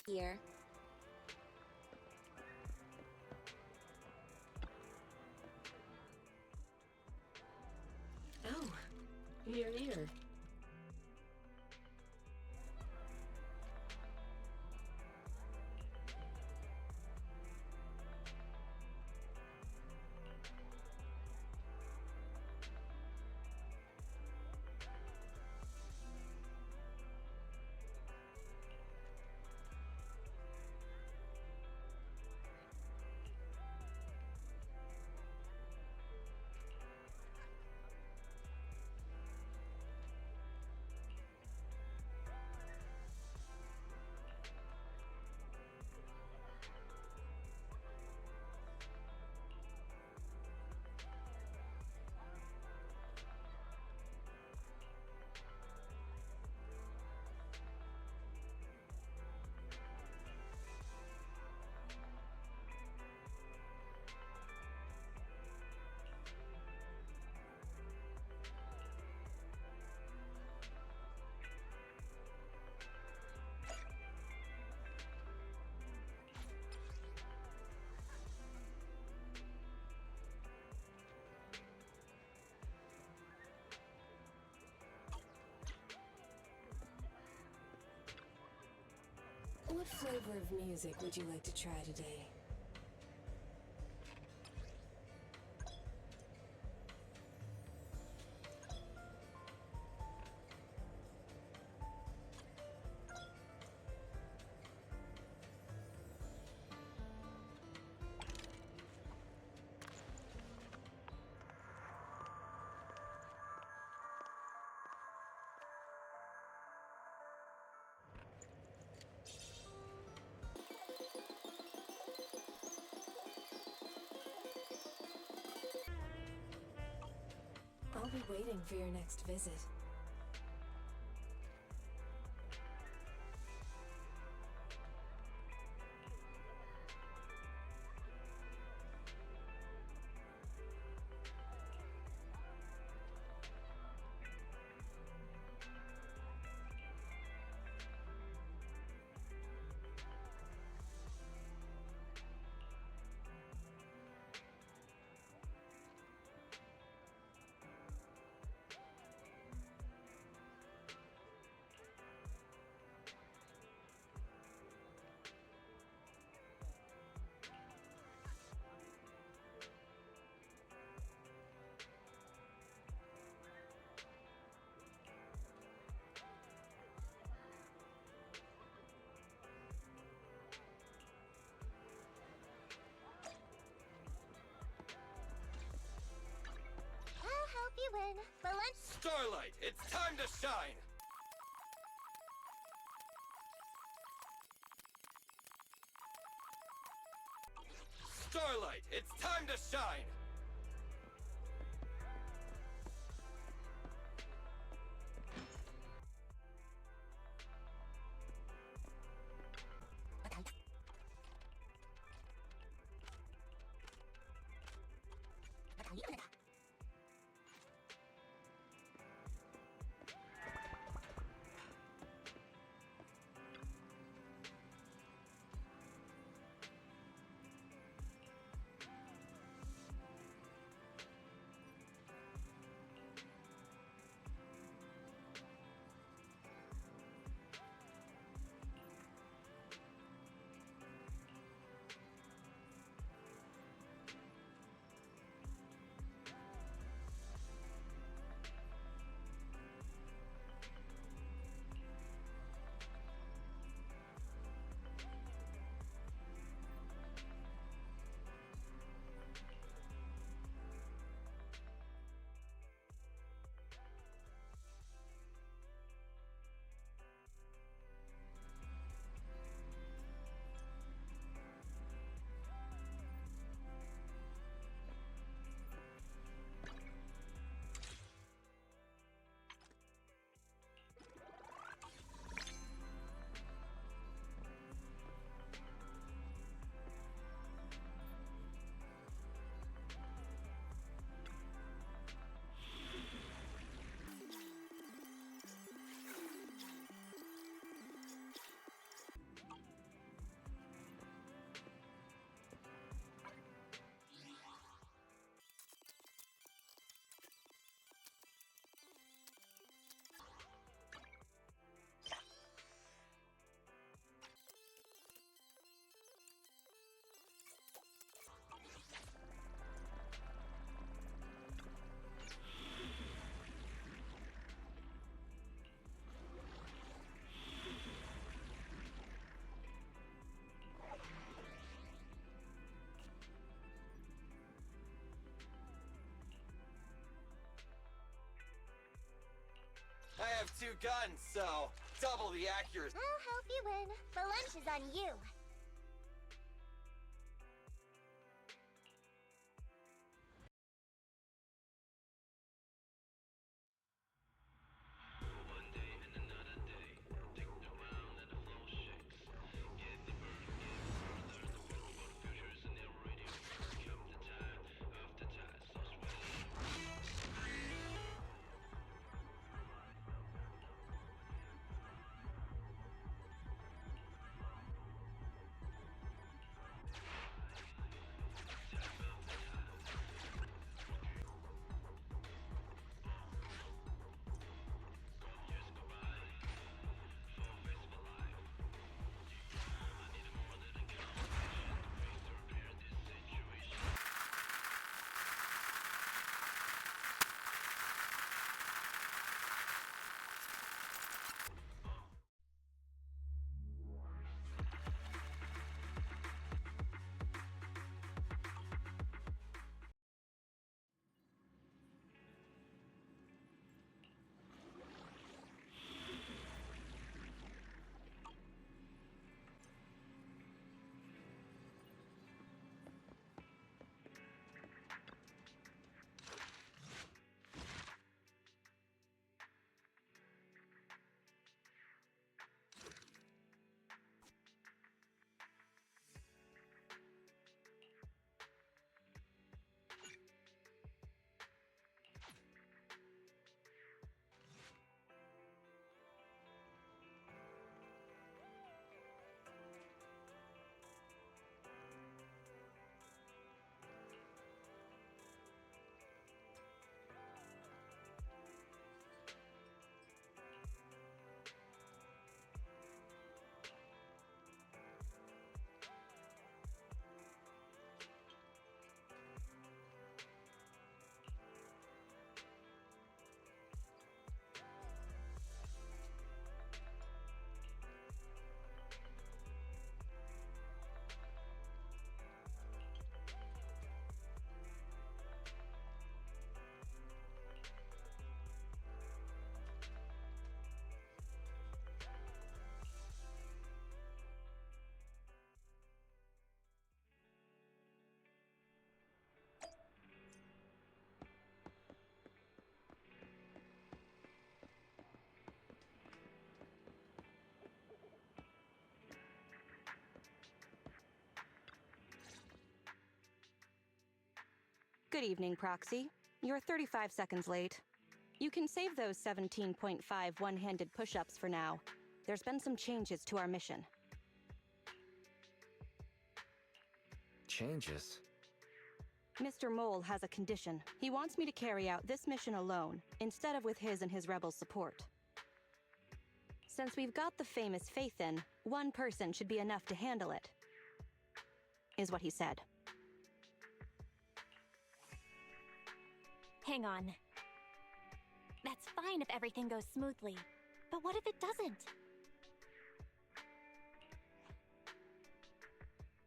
Here. Oh, here. What flavor of music would you like to try today? I'll be waiting for your next visit. Starlight, it's time to shine! Starlight, it's time to shine! I have 2 guns, so double the accuracy. I'll help you win. The lunch is on you. Good evening, Proxy. You're 35 seconds late. You can save those 17.5 one-handed push-ups for now. There's been some changes to our mission. Changes? Mr. Mole has a condition. He wants me to carry out this mission alone, instead of with his and his rebel support. Since we've got the famous faith in, one person should be enough to handle it, is what he said. Hang on. That's fine if everything goes smoothly. But what if it doesn't?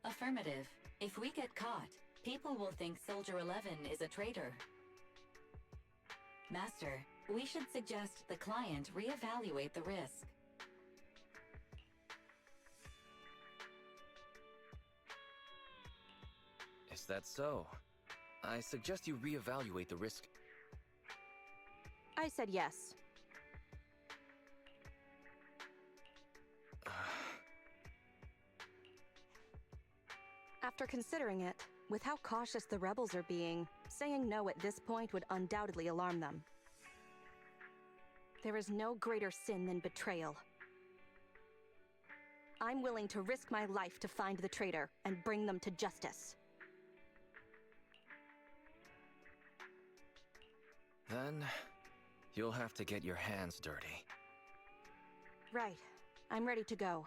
Affirmative. If we get caught, people will think Soldier 11 is a traitor. Master, we should suggest the client reevaluate the risk. Is that so? I suggest you reevaluate the risk. I said yes. After considering it, with how cautious the rebels are being, saying no at this point would undoubtedly alarm them. There is no greater sin than betrayal. I'm willing to risk my life to find the traitor and bring them to justice. Then, you'll have to get your hands dirty. Right. I'm ready to go.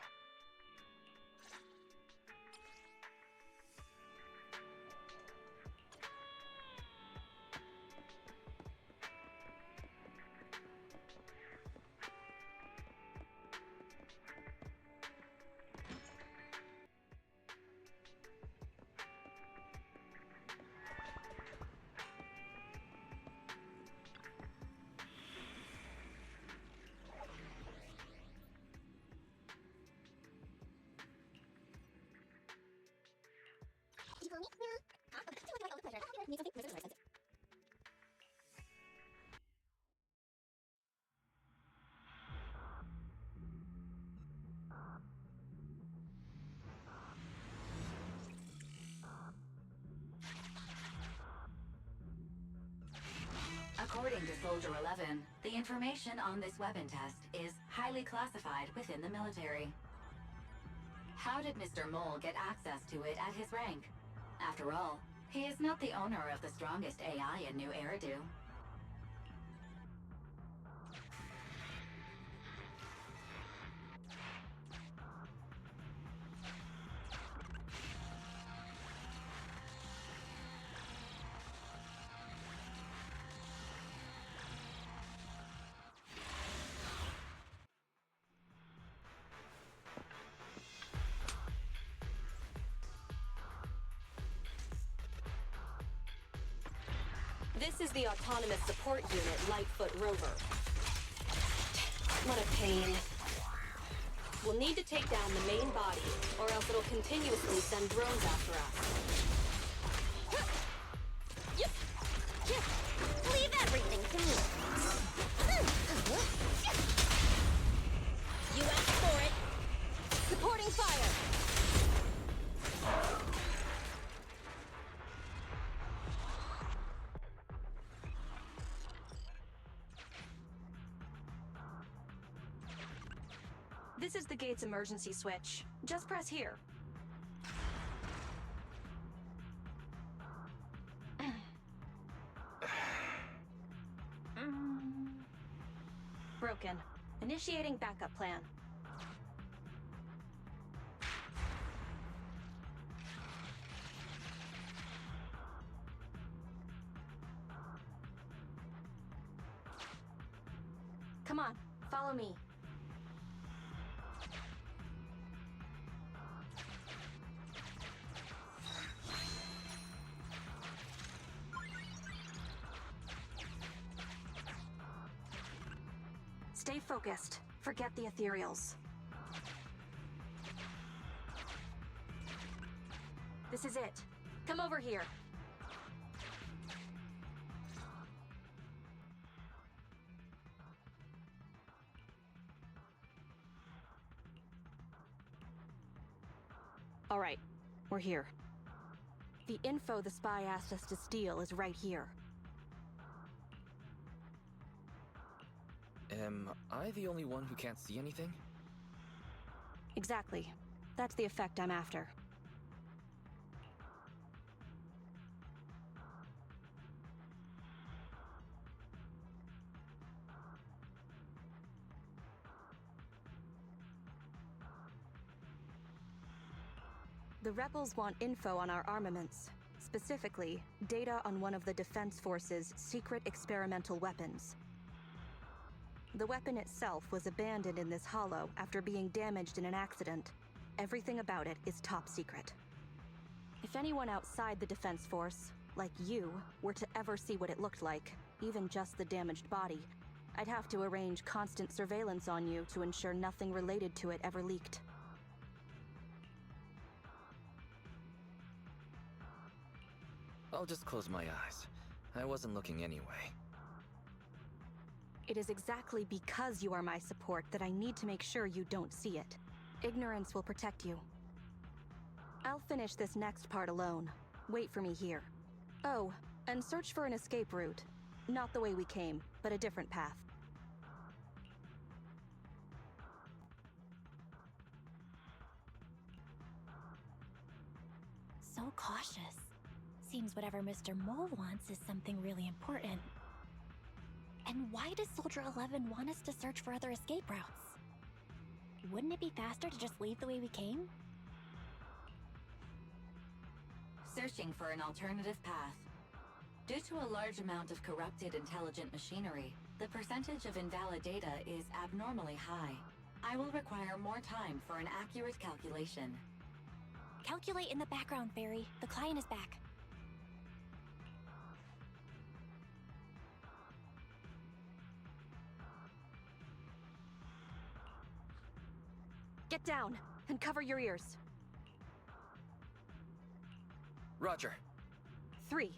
According to Soldier 11, the information on this weapon test is highly classified within the military. How did Mr. Mole get access to it at his rank? After all, he is not the owner of the strongest AI in New Eridu. This is the Autonomous Support Unit Lightfoot Rover. What a pain. We'll need to take down the main body, or else it'll continuously send drones after us. Leave everything to me. You asked for it. Supporting fire! This is the gate's emergency switch. Just press here. Broken. Initiating backup plan. Come on, follow me. Stay focused. Forget the ethereals. This is it. Come over here. All right, we're here. The info the spy asked us to steal is right here. Am I the only one who can't see anything? Exactly. That's the effect I'm after. The rebels want info on our armaments. Specifically, data on one of the Defense Force's secret experimental weapons. The weapon itself was abandoned in this hollow after being damaged in an accident. Everything about it is top secret. If anyone outside the Defense Force, like you, were to ever see what it looked like, even just the damaged body, I'd have to arrange constant surveillance on you to ensure nothing related to it ever leaked. I'll just close my eyes. I wasn't looking anyway. It is exactly because you are my support that I need to make sure you don't see it. Ignorance will protect you. I'll finish this next part alone. Wait for me here. Oh, and search for an escape route. Not the way we came, but a different path. So cautious. Seems whatever Mr. Mole wants is something really important. And why does Soldier 11 want us to search for other escape routes? Wouldn't it be faster to just leave the way we came? Searching for an alternative path. Due to a large amount of corrupted intelligent machinery, the percentage of invalid data is abnormally high. I will require more time for an accurate calculation. Calculate in the background, Fairy. The client is back. Get down and cover your ears. Roger. 3,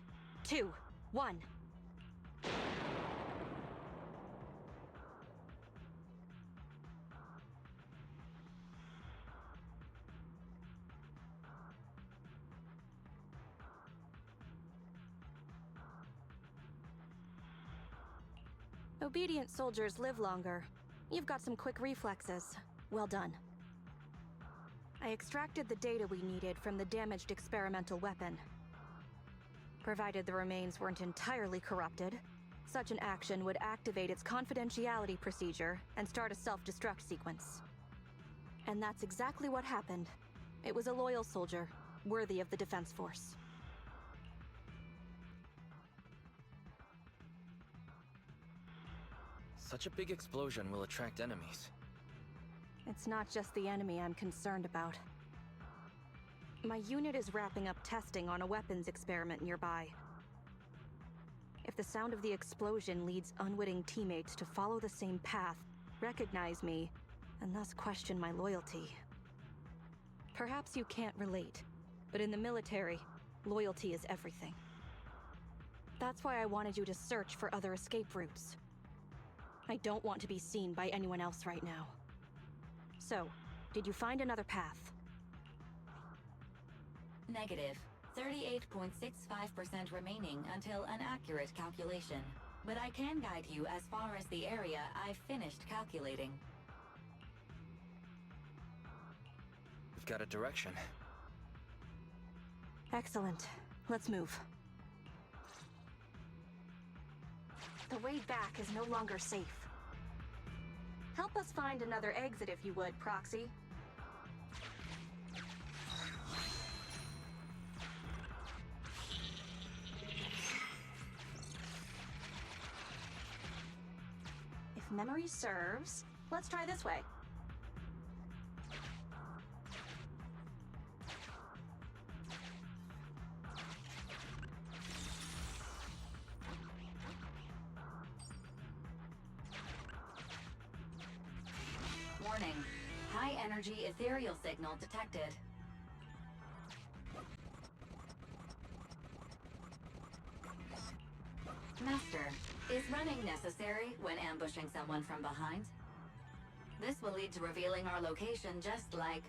2, 1. Obedient soldiers live longer. You've got some quick reflexes. Well done. I extracted the data we needed from the damaged experimental weapon. Provided the remains weren't entirely corrupted, such an action would activate its confidentiality procedure and start a self-destruct sequence. And that's exactly what happened. It was a loyal soldier, worthy of the Defense Force. Such a big explosion will attract enemies. It's not just the enemy I'm concerned about. My unit is wrapping up testing on a weapons experiment nearby. If the sound of the explosion leads unwitting teammates to follow the same path, recognize me, and thus question my loyalty. Perhaps you can't relate, but in the military, loyalty is everything. That's why I wanted you to search for other escape routes. I don't want to be seen by anyone else right now. So, did you find another path? Negative. 38.65% remaining until an accurate calculation. But I can guide you as far as the area I've finished calculating. We've got a direction. Excellent. Let's move. The way back is no longer safe. Help us find another exit if you would, Proxy. If memory serves, let's try this way. Warning. High energy ethereal signal detected. Master, is running necessary when ambushing someone from behind? This will lead to revealing our location just like...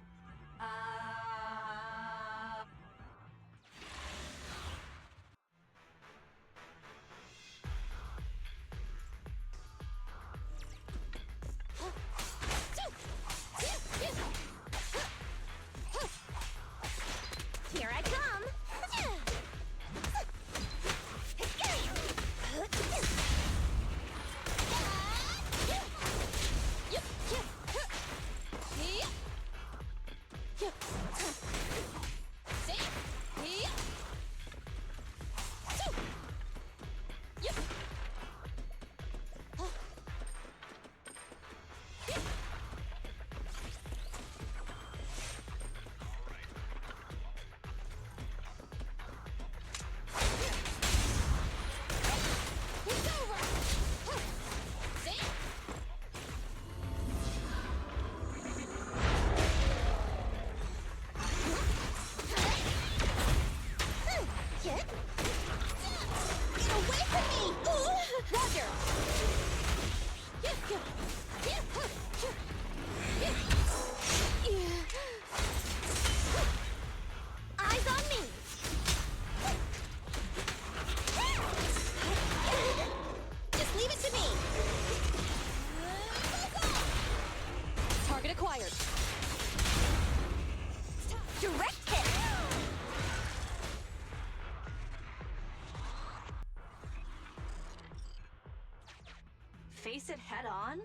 on?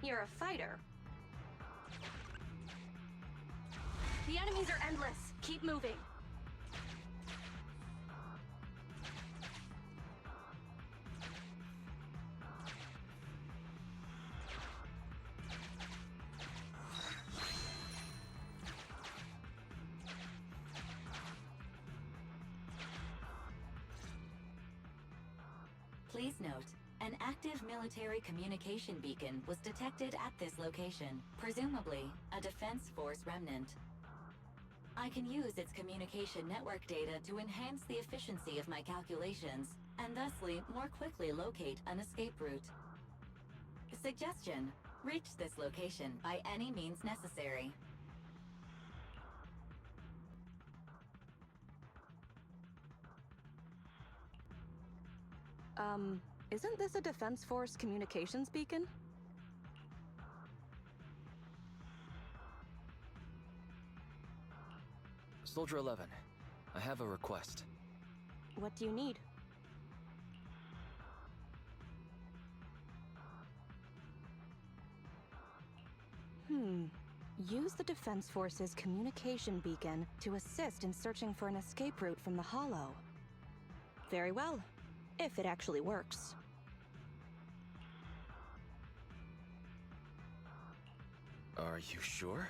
You're a fighter. The enemies are endless. Keep moving. Please note, an active military communication beacon was detected at this location, presumably a Defense Force remnant. I can use its communication network data to enhance the efficiency of my calculations, and thusly more quickly locate an escape route. Suggestion: reach this location by any means necessary. Isn't this a Defense Force communications beacon? Soldier 11, I have a request. What do you need? Use the Defense Force's communication beacon to assist in searching for an escape route from the Hollow. Very well, if it actually works. Are you sure?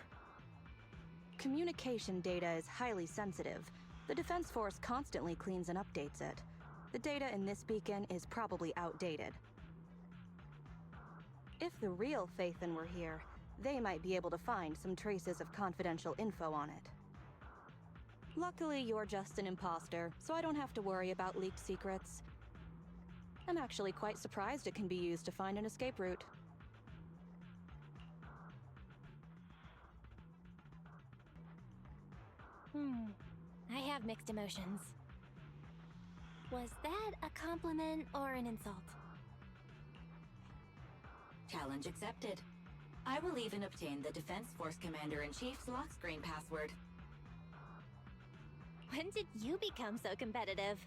Communication data is highly sensitive. The Defense Force constantly cleans and updates it. The data in this beacon is probably outdated. If the real Phaethon were here, they might be able to find some traces of confidential info on it. Luckily, you're just an imposter, so I don't have to worry about leaked secrets. I'm actually quite surprised it can be used to find an escape route. I have mixed emotions. Was that a compliment or an insult? Challenge accepted. I will even obtain the Defense Force Commander-in-Chief's lock screen password. When did you become so competitive?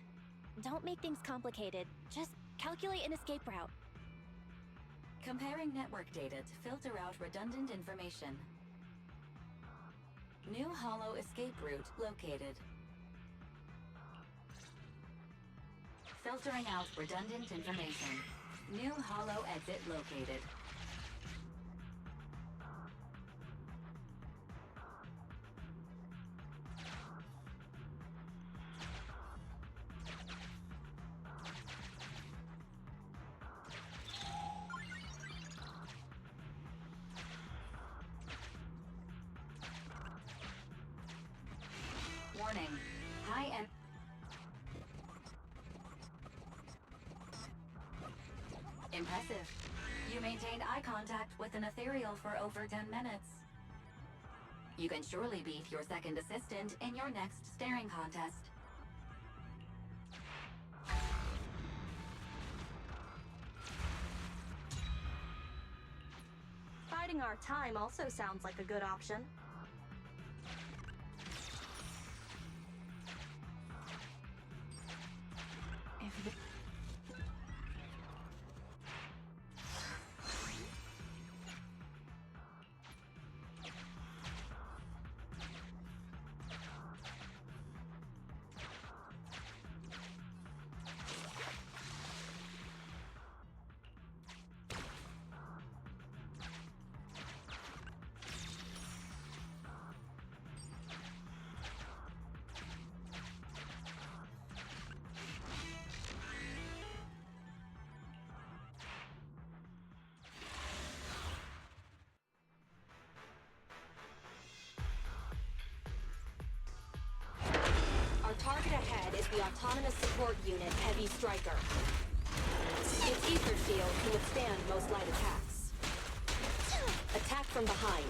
Don't make things complicated. Just calculate an escape route. Comparing network data to filter out redundant information. New Hollow escape route located. Filtering out redundant information. New Hollow exit located. Warning. High and impressive. You maintained eye contact with an ethereal for over 10 minutes. You can surely beat your second assistant in your next staring contest. Biding our time also sounds like a good option. Target ahead is the Autonomous Support Unit Heavy Striker. Its ether shield can withstand most light attacks. Attack from behind.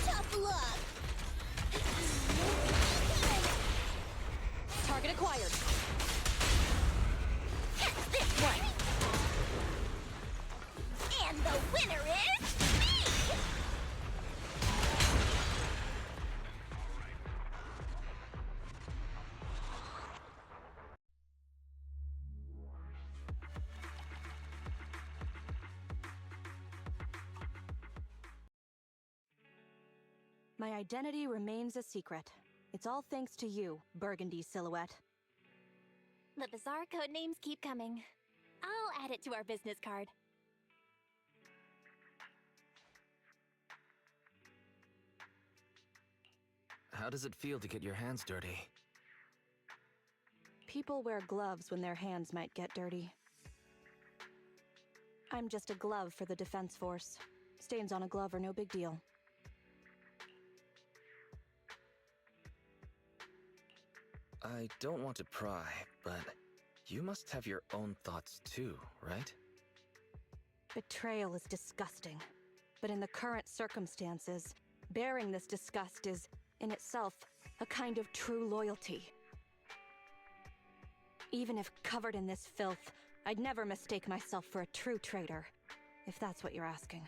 Tough luck! Target acquired. Catch this one! My identity remains a secret. It's all thanks to you, Burgundy Silhouette. The bizarre code names keep coming. I'll add it to our business card. How does it feel to get your hands dirty? People wear gloves when their hands might get dirty. I'm just a glove for the defense force. Stains on a glove are no big deal. I don't want to pry, but you must have your own thoughts too, right? Betrayal is disgusting. But in the current circumstances, bearing this disgust is, in itself, a kind of true loyalty. Even if covered in this filth, I'd never mistake myself for a true traitor, if that's what you're asking.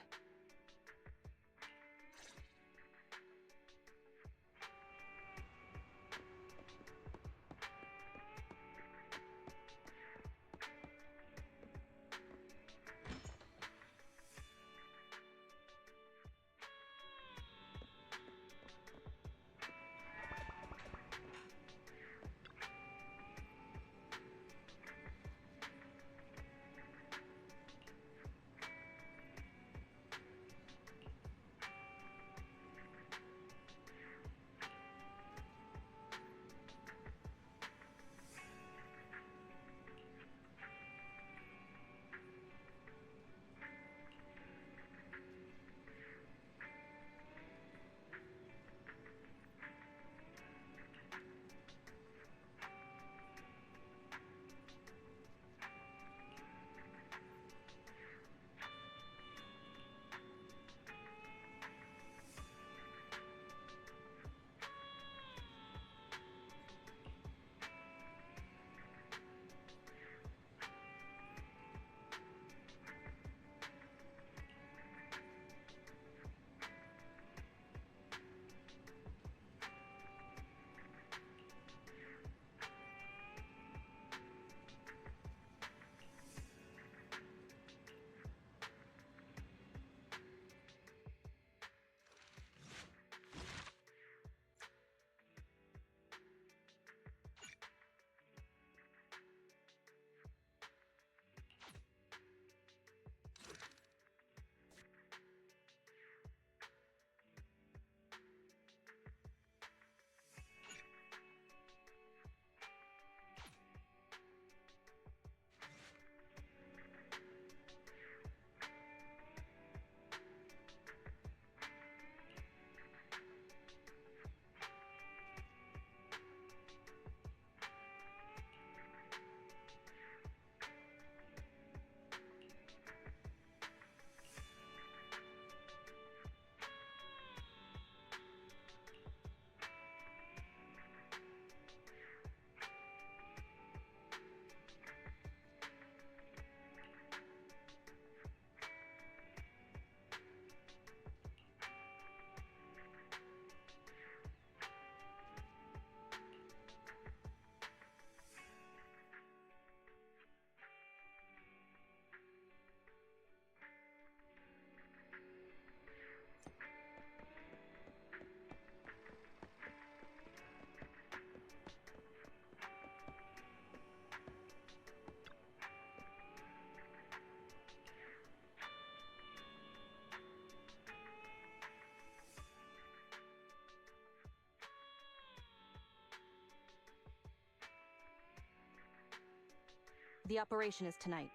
The operation is tonight.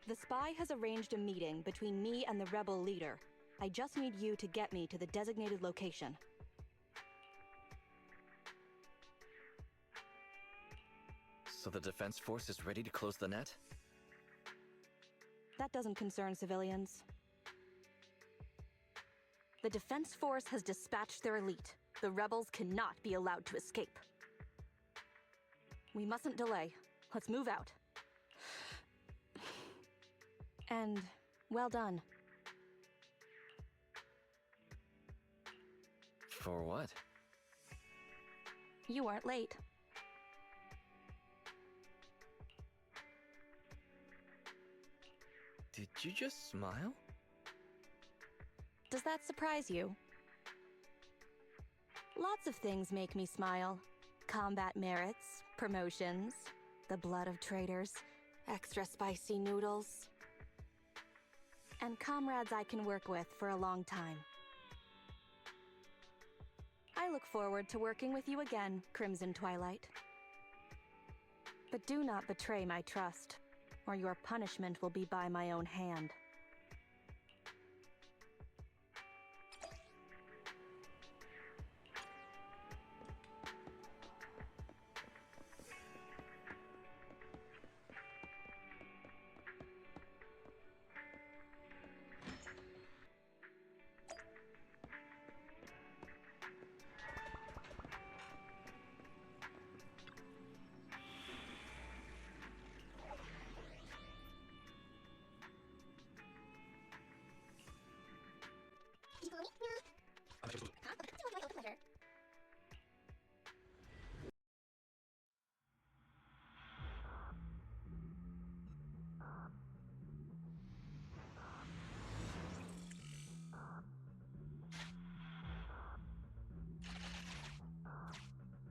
The spy has arranged a meeting between me and the rebel leader. I just need you to get me to the designated location. So the defense force is ready to close the net? That doesn't concern civilians. The defense force has dispatched their elite. The rebels cannot be allowed to escape. We mustn't delay. Let's move out. And well done. For what? You weren't late. Did you just smile? Does that surprise you? Lots of things make me smile. Combat merits, promotions, the blood of traitors, extra spicy noodles, and comrades I can work with for a long time. I look forward to working with you again, Crimson Twilight. But do not betray my trust, or your punishment will be by my own hand.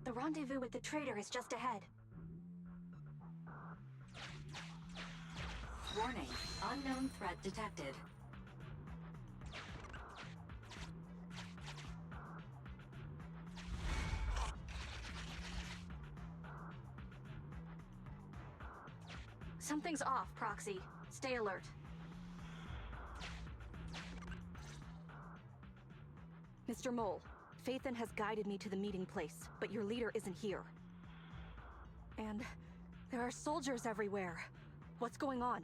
The rendezvous with the traitor is just ahead. Warning, unknown threat detected. Something's off, Proxy. Stay alert. Mr. Mole, Phaethon has guided me to the meeting place, but your leader isn't here. And there are soldiers everywhere. What's going on?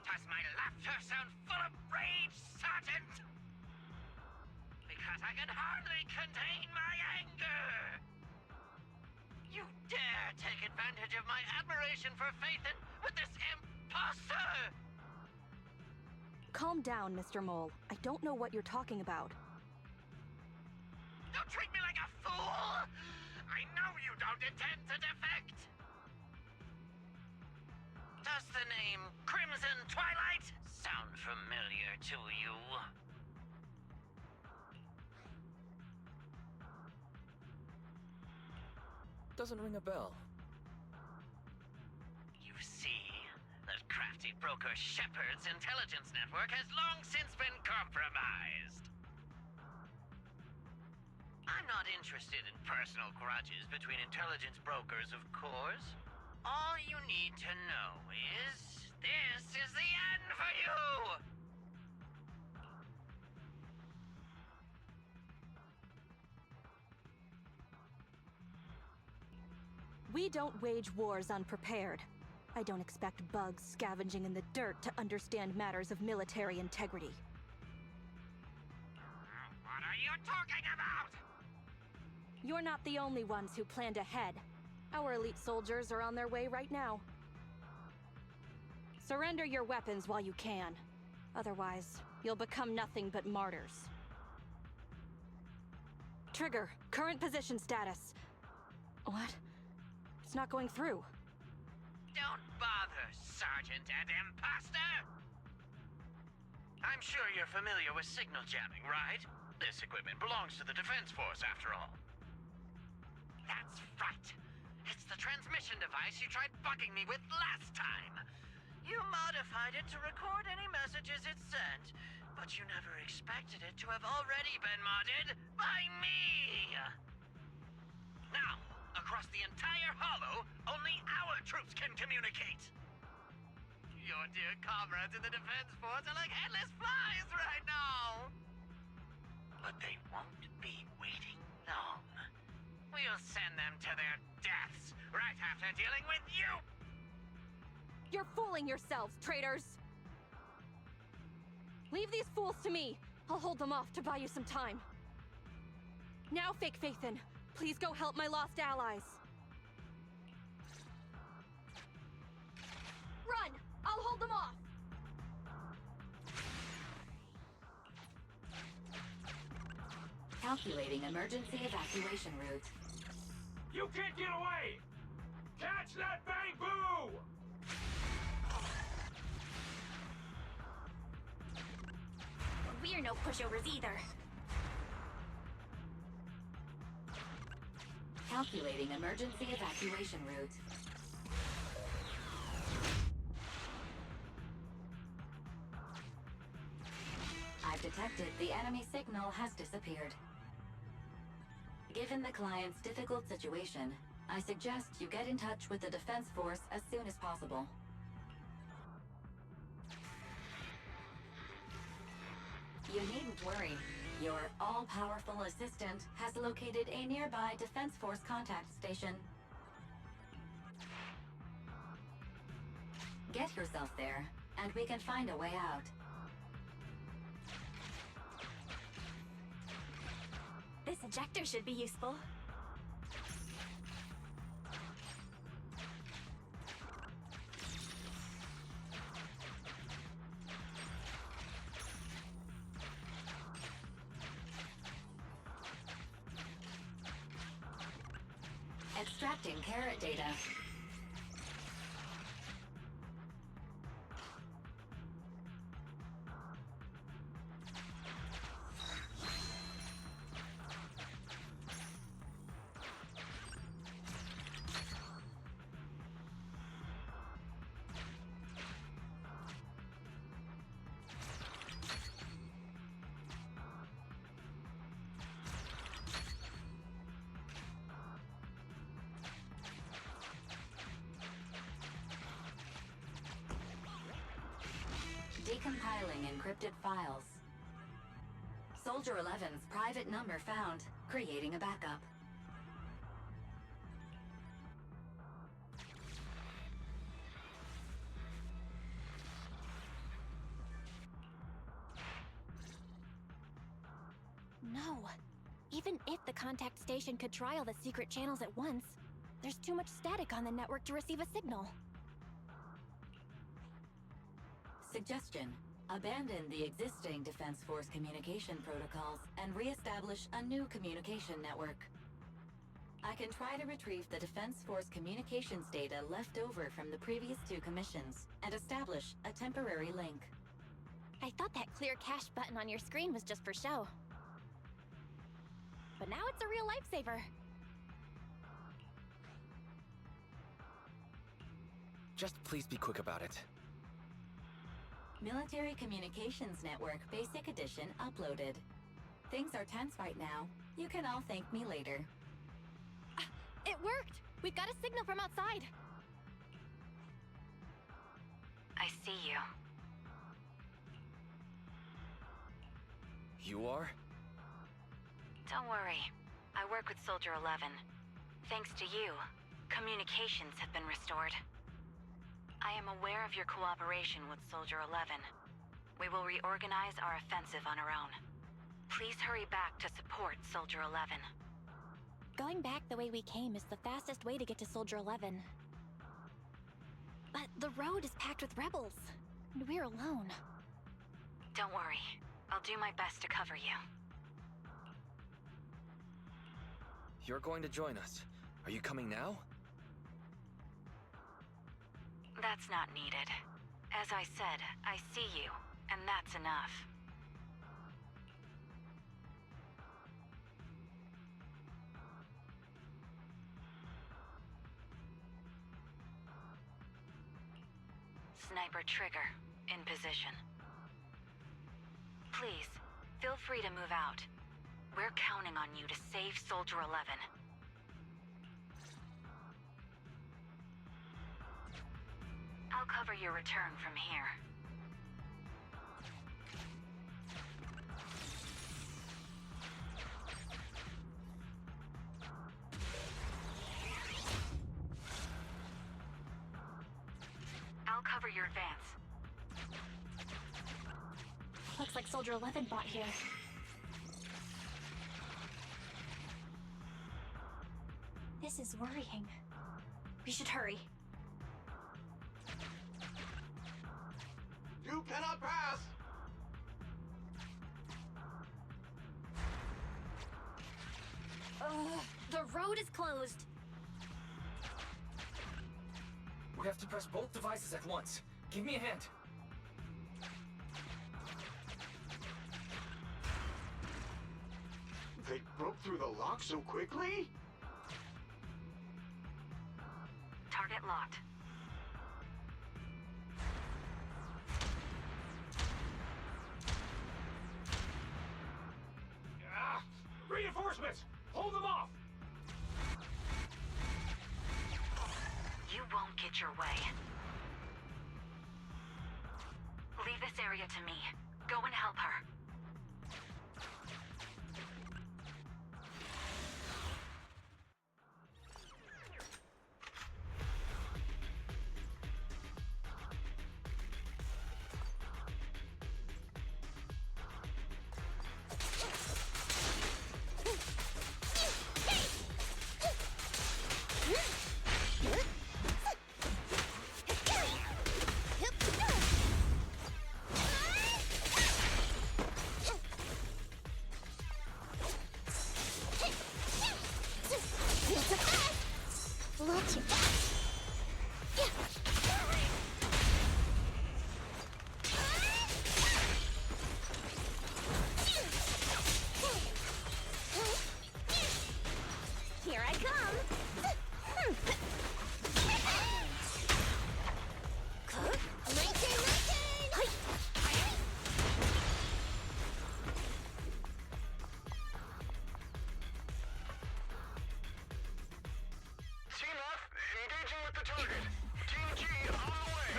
Does my laughter sound full of rage, Sergeant? Because I can hardly contain my anger! You dare take advantage of my admiration for Phaethon with this imposter! Calm down, Mr. Mole. I don't know what you're talking about. Don't treat me like a fool! I know you don't intend to defect! Does the name Crimson Twilight sound familiar to you? Doesn't ring a bell. You see, that crafty broker Shepard's intelligence network has long since been compromised. I'm not interested in personal grudges between intelligence brokers, of course. All you need to know is, this is the end for you! We don't wage wars unprepared. I don't expect bugs scavenging in the dirt to understand matters of military integrity. What are you talking about? You're not the only ones who planned ahead. Our elite soldiers are on their way right now. Surrender your weapons while you can. Otherwise, you'll become nothing but martyrs. Trigger, current position status. What? It's not going through. Don't bother, Sergeant and Imposter! I'm sure you're familiar with signal jamming, right? This equipment belongs to the Defense Force, after all. That's right. It's the transmission device you tried bugging me with last time. You modified it to record any messages it sent, but you never expected it to have already been modded by me! Now, across the entire hollow, only our troops can communicate! Your dear comrades in the Defense Force are like headless flies right now! But they won't be waiting long. We'll send them to their deaths right after dealing with you! You're fooling yourselves, traitors! Leave these fools to me. I'll hold them off to buy you some time. Now, Fake Phaethon, please go help my lost allies. Run! I'll hold them off! Calculating emergency evacuation route. You can't get away! Catch that bang boo! We're no pushovers either. Calculating emergency evacuation route. I've detected the enemy signal has disappeared. Given the client's difficult situation, I suggest you get in touch with the defense force as soon as possible. You needn't worry. Your all-powerful assistant has located a nearby defense force contact station. Get yourself there, and we can find a way out. This ejector should be useful. Extracting carrot data. Decompiling encrypted files. Soldier 11's private number found, creating a backup. No. Even if the contact station could try all the secret channels at once, there's too much static on the network to receive a signal. Suggestion: abandon the existing Defense Force communication protocols and re-establish a new communication network. I can try to retrieve the Defense Force communications data left over from the previous 2 commissions and establish a temporary link. I thought that clear cache button on your screen was just for show. But now it's a real lifesaver. Just please be quick about it. Military Communications Network Basic Edition uploaded. Things are tense right now. You can all thank me later. It worked! We've got a signal from outside! I see you. You are? Don't worry. I work with Soldier 11. Thanks to you, communications have been restored. I am aware of your cooperation with Soldier 11. We will reorganize our offensive on our own. Please hurry back to support Soldier 11. Going back the way we came is the fastest way to get to Soldier 11. But the road is packed with rebels, and we're alone. Don't worry. I'll do my best to cover you. You're going to join us. Are you coming now? That's not needed. As I said, I see you, and that's enough. Sniper trigger, in position. Please, feel free to move out. We're counting on you to save Soldier 11. I'll cover your return from here. I'll cover your advance. Looks like Soldier 11 bought here. This is worrying. We should hurry. You cannot pass! The road is closed. We have to press both devices at once. Give me a hand. through the lock so quickly? Target locked. Ah! Reinforcements! Hold them off! You won't get your way. Leave this area to me. Go and help her. Here I come! Team F, engaging with the target. Team G, on the way.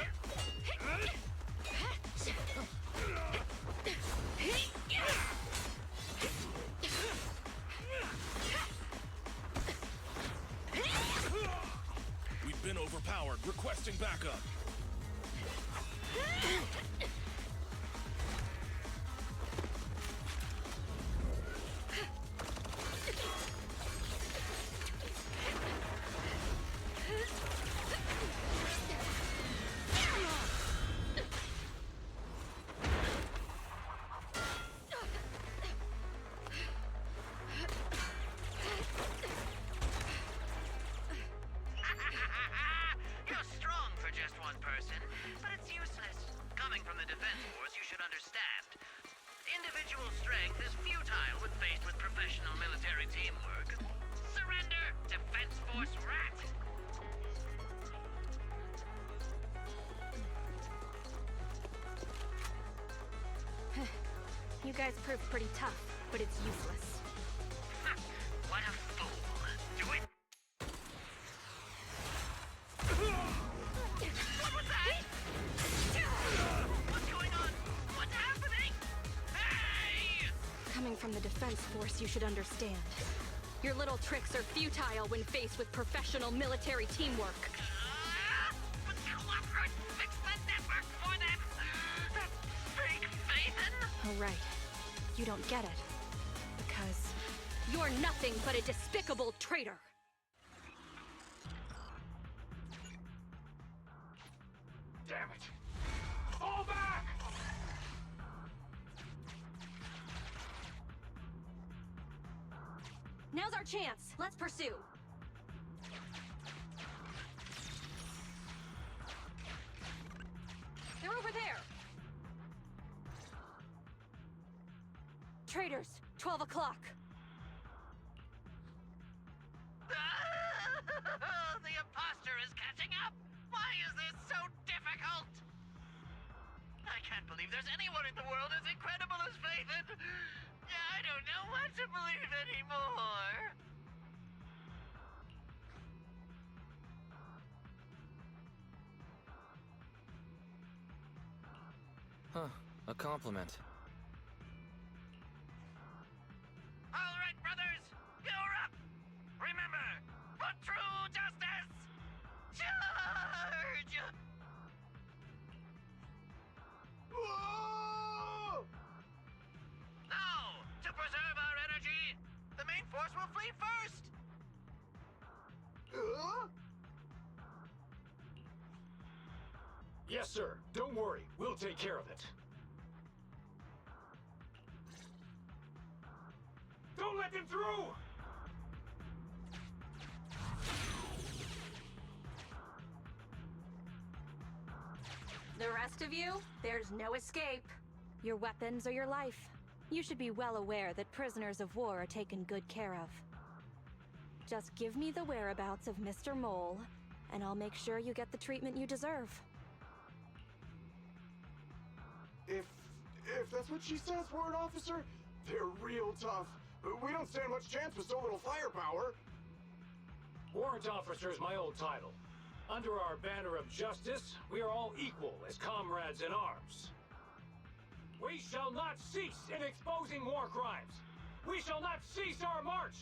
We've been overpowered. Requesting backup. You're strong for just one person, but it's useless. Coming from the Defense Force, you should understand. Individual strength is futile when faced with professional military teamwork. Surrender, Defense Force rat! You guys proved pretty tough, but it's useless. What a fool. Do it. What was that? What's going on? What's happening? Hey! Coming from the Defense Force, you should understand. Your little tricks are futile when faced with professional military teamwork. But cooperate, fix the network for them. That fake Fathan? Oh, right. You don't get it. Because you're nothing but a despicable traitor. Damn it. Fall back! Now's our chance. Let's pursue. They're over there. Traitors, 12 o'clock. The imposter is catching up! Why is this so difficult? I can't believe there's anyone in the world as incredible as Fathan! I don't know what to believe anymore! Huh, a compliment. All right, brothers, you're up! Remember, for true justice, charge! Whoa! Now, to preserve our energy, the main force will flee first! Yes, sir. Don't worry. We'll take care of it. Don't let them through! The rest of you, there's no escape. Your weapons are your life. You should be well aware that prisoners of war are taken good care of. Just give me the whereabouts of Mr. Mole, and I'll make sure you get the treatment you deserve. If that's what she says, Warrant Officer, they're real tough. We don't stand much chance with so little firepower. Warrant Officer is my old title. Under our banner of justice, we are all equal as comrades in arms. We shall not cease in exposing war crimes. We shall not cease our march.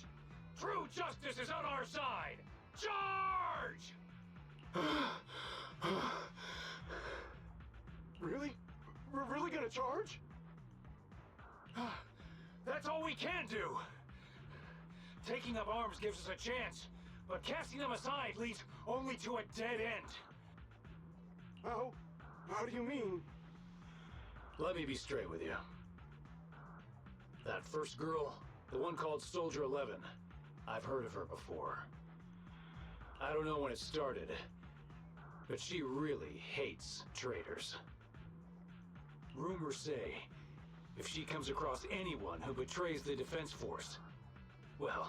True justice is on our side. Charge! Really? We're really gonna charge? That's all we can do. Taking up arms gives us a chance, but casting them aside leads only to a dead end. How do you mean? Let me be straight with you. That first girl, the one called Soldier 11, I've heard of her before. I don't know when it started, but she really hates traitors. Rumors say, if she comes across anyone who betrays the defense force, well,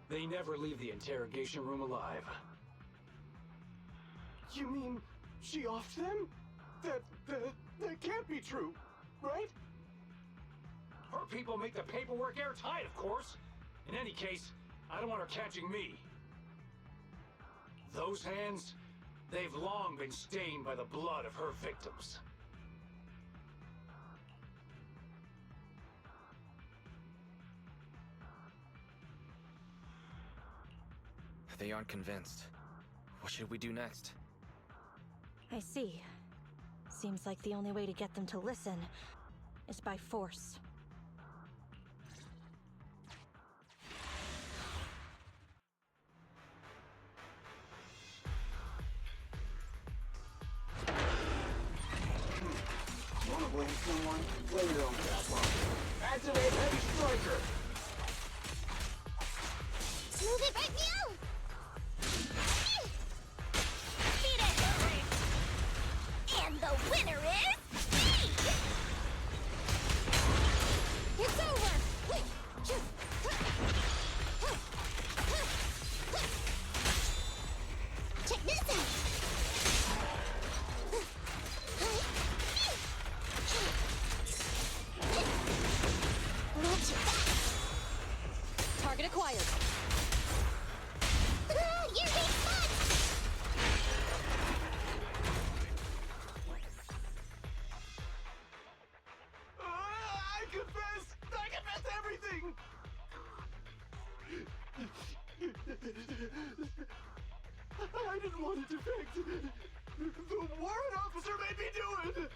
they never leave the interrogation room alive. You mean she offed them? That can't be true, right? Her people make the paperwork airtight, of course. In any case, I don't want her catching me. Those hands, they've long been stained by the blood of her victims. They aren't convinced. What should we do next? I see. Seems like the only way to get them to listen is by force. Wanna blame someone? Blame your own backlog. Activate Heavy Striker! Move it right now! Beat it! And the winner is me! It's over! Check this out! Watch it back! Target acquired. You're being fun! I confess everything! I didn't want to defect. The warrant officer made me do it!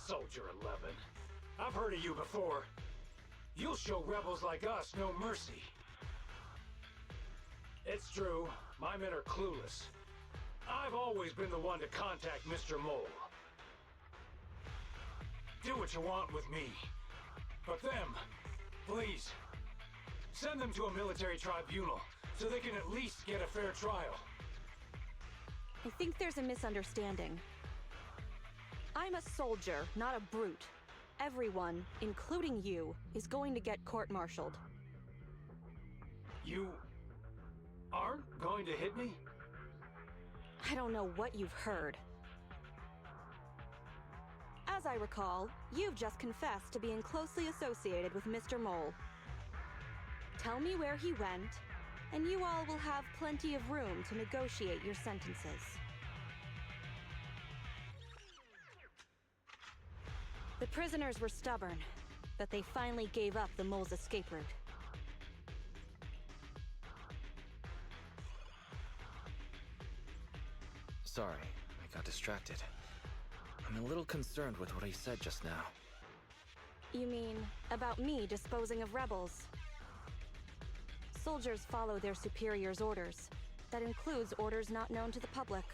Soldier 11. I've heard of you before. You'll show rebels like us no mercy. It's true, my men are clueless. I've always been the one to contact Mr. Mole. Do what you want with me. But them, please, send them to a military tribunal so they can at least get a fair trial. I think there's a misunderstanding. I'm a soldier, not a brute. Everyone, including you, is going to get court-martialed. You aren't going to hit me? I don't know what you've heard. As I recall, you've just confessed to being closely associated with Mr. Mole. Tell me where he went, and you all will have plenty of room to negotiate your sentences. The prisoners were stubborn, but they finally gave up the Mole's escape route. Sorry, I got distracted. I'm a little concerned with what he said just now. You mean, about me disposing of rebels? Soldiers follow their superiors' orders. That includes orders not known to the public.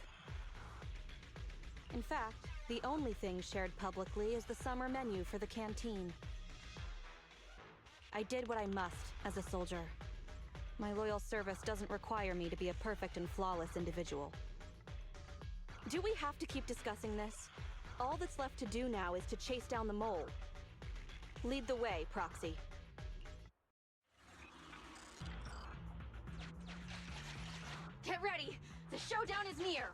In fact, the only thing shared publicly is the summer menu for the canteen. I did what I must as a soldier. My loyal service doesn't require me to be a perfect and flawless individual. Do we have to keep discussing this? All that's left to do now is to chase down the mole. Lead the way, Proxy. Get ready! The showdown is near!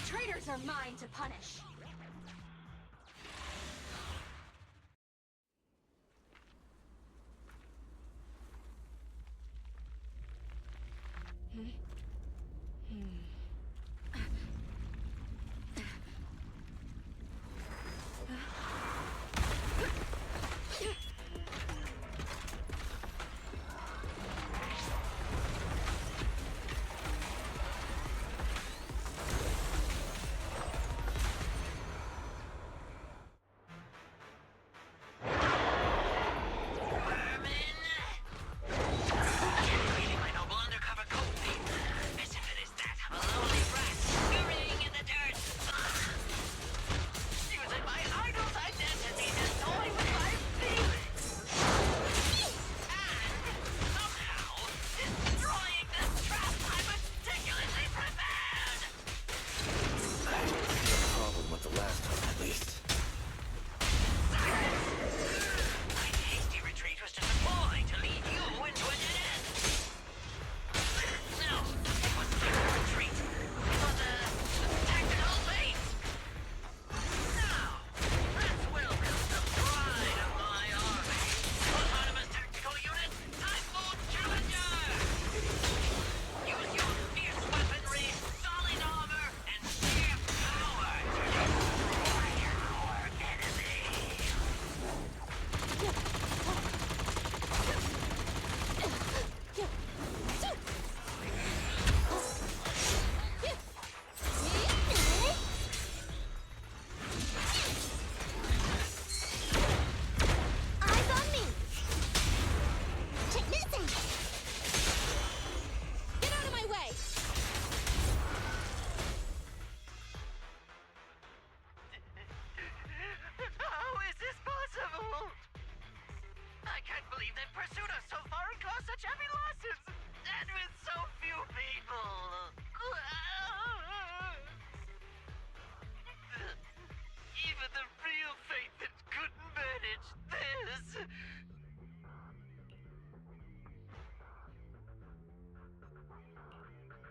Traitors are mine to punish!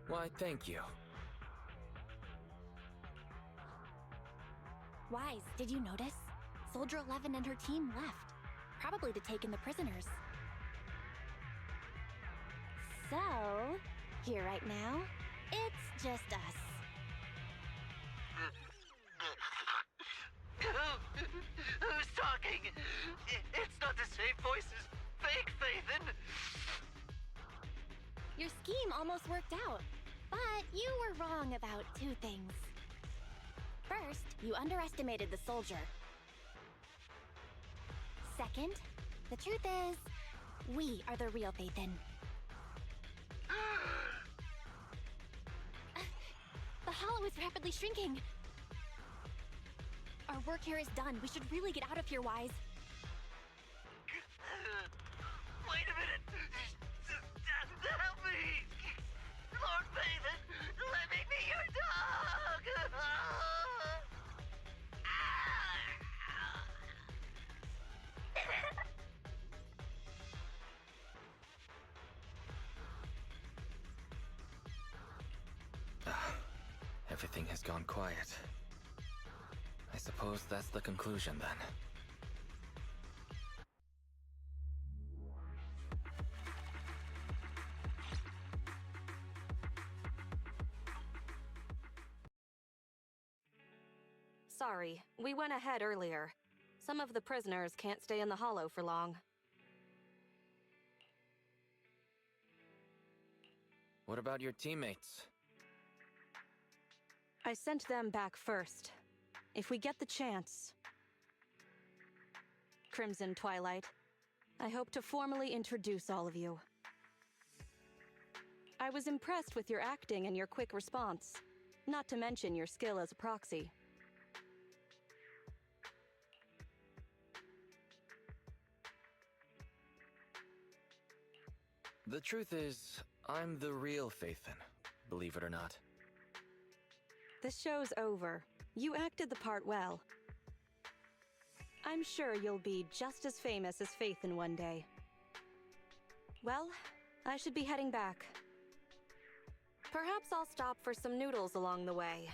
Why, thank you. Wise, did you notice? Soldier 11 and her team left. Probably to take in the prisoners. So, here right now, it's just us. Who's talking? It's not the same voice as fake Fathan. Your scheme almost worked out, but you were wrong about two things. First, you underestimated the soldier. Second, the truth is, we are the real Fathan. The hollow is rapidly shrinking. Our work here is done. We should really get out of here, Wise. Wait a minute! Help me! Lord Fathan, let me be your dog! Everything has gone quiet. I suppose that's the conclusion then. Sorry, we went ahead earlier. Some of the prisoners can't stay in the hollow for long. What about your teammates? I sent them back first. If we get the chance... Crimson Twilight, I hope to formally introduce all of you. I was impressed with your acting and your quick response, not to mention your skill as a proxy. The truth is, I'm the real Faithin, believe it or not. The show's over. You acted the part well. I'm sure you'll be just as famous as Faithin one day. Well, I should be heading back. Perhaps I'll stop for some noodles along the way.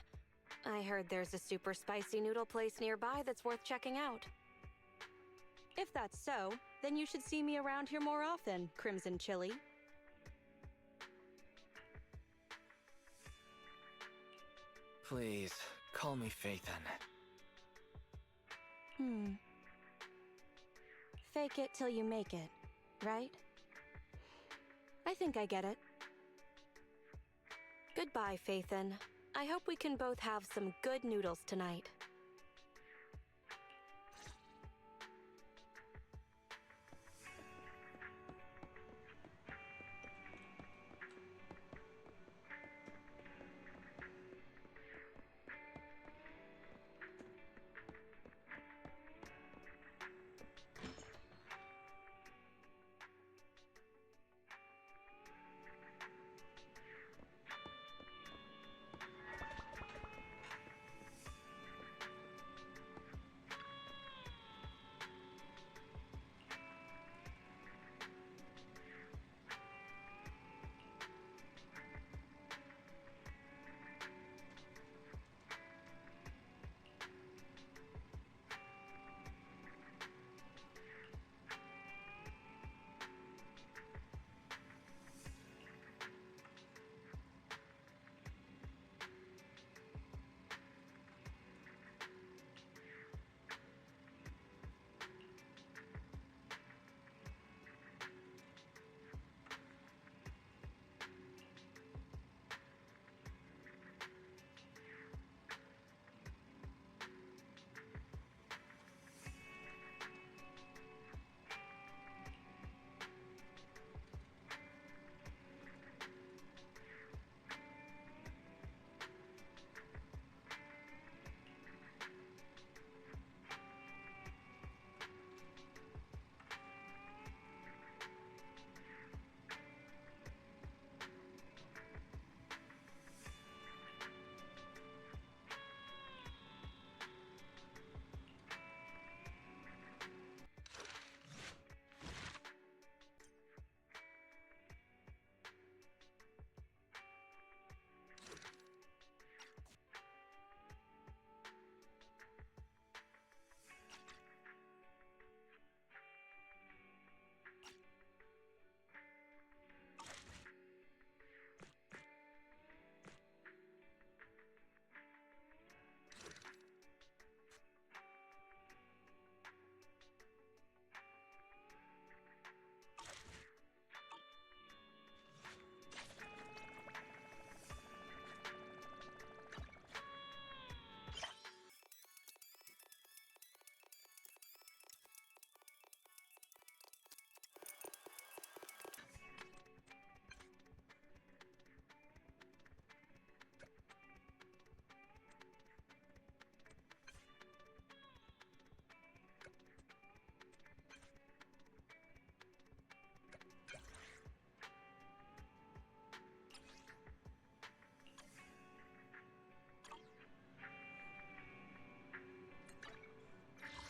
I heard there's a super spicy noodle place nearby that's worth checking out. If that's so, then you should see me around here more often, Crimson Chili. Please, call me Faithin. Fake it till you make it, right? I think I get it. Goodbye, Faithin. I hope we can both have some good noodles tonight.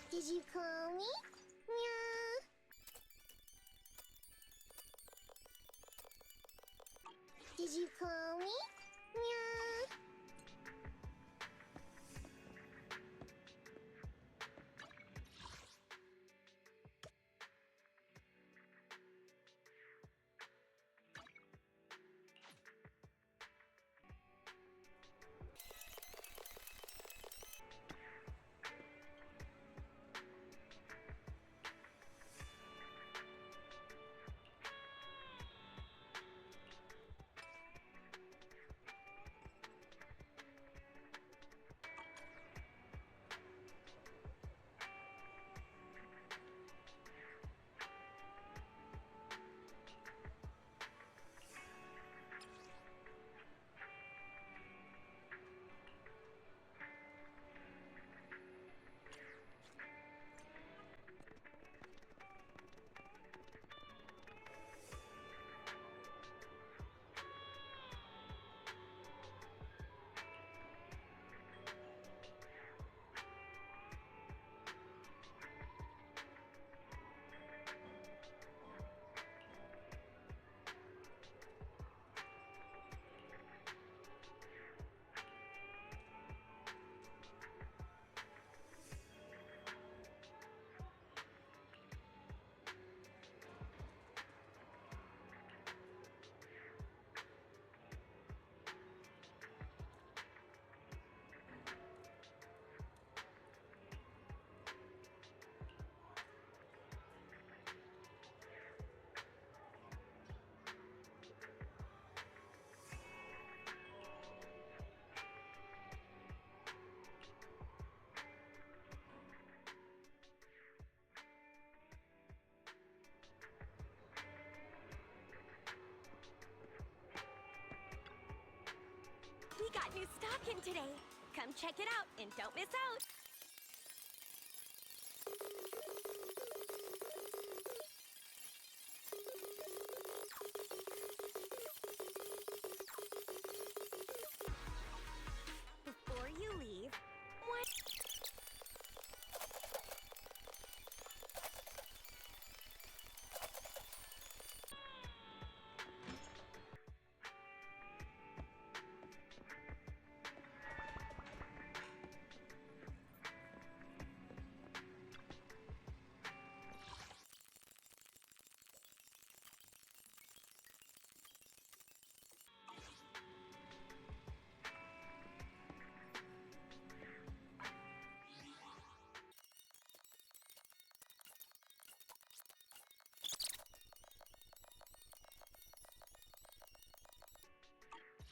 Did you call me? Meow. Did you call me? Meow. new stock in today. Come check it out and don't miss out. Before you leave, what?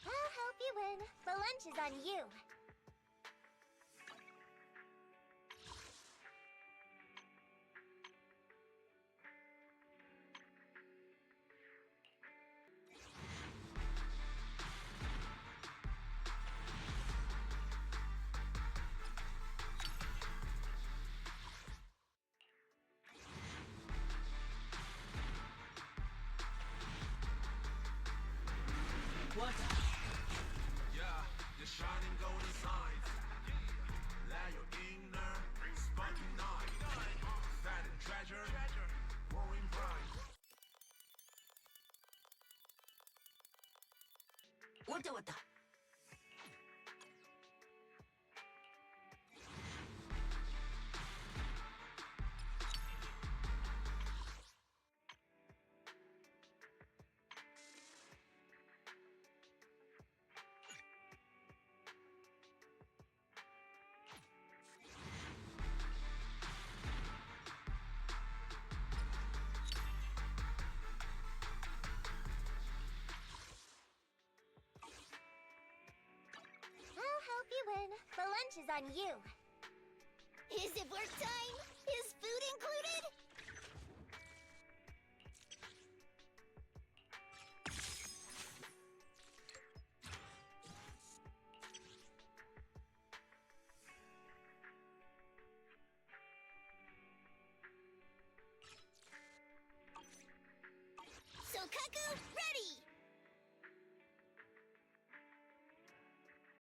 I'll help you win. The lunch is on you. What? Yeah, the shining golden signs. Let your inner spunky night. Fat and treasure, growing bright. 왔다. I'll help you win. The lunch is on you. Is it work time?